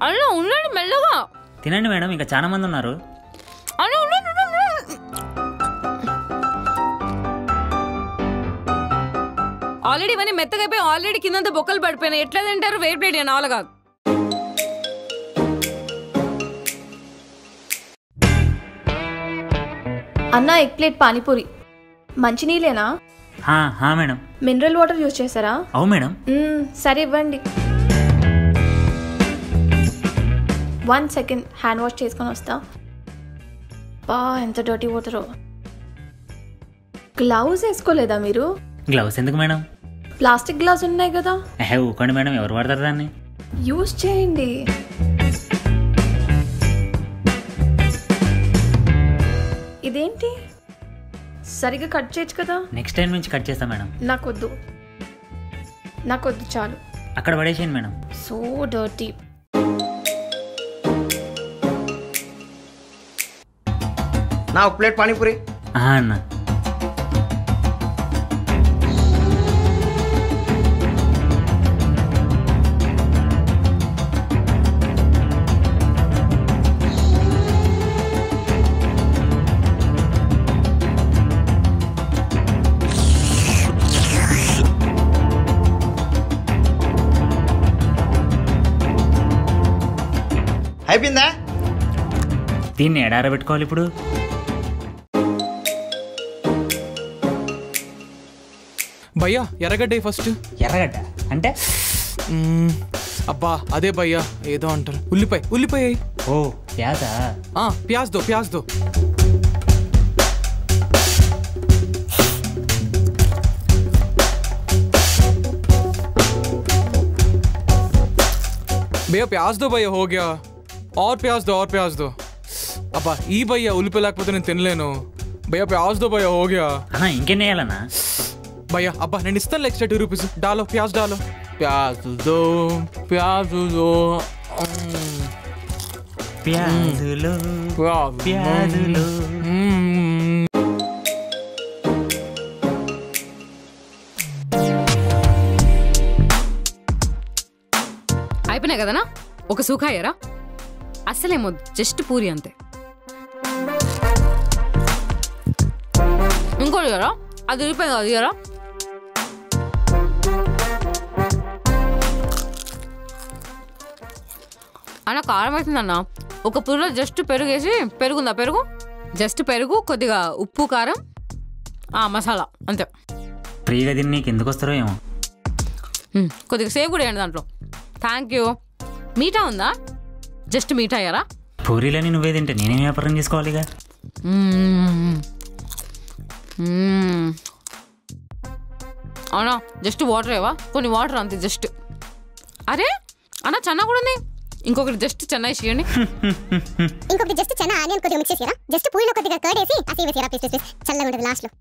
అన్న ఉండండి మెల్లగా తినండి మేడం, ఇంకా చాలా మంది ఉన్నారు. అన్న ఉండండి. ఆల్రెడీ ఇవన్నీ మెత్తగా అయిపోయి ఆల్రెడీ కిందంతా బొక్కలు పడిపోయినాయి. ఎట్లా తింటారు? వేడి ప్లేట్ నాలుగు కాదు. అన్న ఎగ్ ప్లేట్ పానీపూరి. మంచినీళ్ళేనా? మేడం. మినరల్ వాటర్ యూజ్ చేశారా? అవు మేడం. సరే ఇవ్వండి. 1 సెకండ్ హ్యాండ్ వాష్ చేసుకొని వస్తా. బా ఎంత డర్టీ వాటరో. గ్లౌజ్ వేసుకోలేదా మీరు? గ్లౌస్ ఎందుకు మేడం? ప్లాస్టిక్ గ్లౌజ్ ఉన్నాయి కదా. ఊకండి మేడం, ఎవరు వాడతారు దాన్ని? యూజ్ చేయండి. ఇదేంటి సరిగా కట్ చేయొచ్చు కదా. నెక్స్ట్ టైం నుంచి కట్ చేస్తా మేడం. నాకొద్దు చాలు. అక్కడ పడేసేయండి మేడం. So dirty. నా ఒక ప్లేట్ పానీపూరి. అన్న అయిపోయిందా? దీన్ని ఎడారబెట్టుకోవాలి ఇప్పుడు. భయ్యా ఎర్రగడ్డ ఫస్ట్. ఎర్రగడ్డ అంటే? అబ్బా అదే భయ్యా, ఏదో అంటారు. ఉల్లిపాయ. ఓ ప్యాజా. ప్యాజ్ దో. भैया प्याज दो भैया, हो गया. और प्याज दो. అబ్బా ఈ భయ్యా ఉల్లిపాయ లేకపోతే నేను తినలేను. భయ్యా ప్యాజ్ దో భయ్యా, हो गया. ఇంకేం వేయాలన్నా? भैया अब्बा నేను ఇస్తాను ఎక్స్ట్రా 2 రూపీస్. डालो प्याज डालो. प्याज दो. ప్యాజులో అయిపోయినాయి కదనా? ఒక సూకాయరా? అస్సలేమో జస్ట్ పూరి అంతే. ఇంకోటి కదా, అది ఉల్లిపాయ అది కదా. అన్న కారం అవుతుందన్న. ఒక పూరిలో జస్ట్ పెరుగు వేసి, పెరుగుందా? పెరుగు జస్ట్ పెరుగు, కొద్దిగా ఉప్పు కారం మసాలా అంతే. ఫ్రీగా తిని నీకు ఎందుకు వస్తారో ఏమో. కొద్దిగా సేవ్ కూడా వేయండి దాంట్లో. Thank you. మీఠా ఉందా? జస్ట్ మీఠా అయ్యారా? పూరీలని నువ్వే తింటే నేనేం వ్యాపారం చేసుకోవాలిగా. అవునా? జస్ట్ వాటర్ ఏవా? కొన్ని వాటర్ అంతే జస్ట్. అరే అన్న చెన్నా కూడా ఉంది. ఇంకొకటి జస్ట్ చెన్నా వేసేయండి. ఇంకొకటి జస్ట్ చెన్నా ఆనియన్ కొద్దిగా మిక్స్ చేసిరా. జస్ట్ పూరిలో కొద్దిగా కర్డ్ వేసి అసి వేసిరా. పీస్ చల్లగా ఉంటుంది లాస్ట్ లో.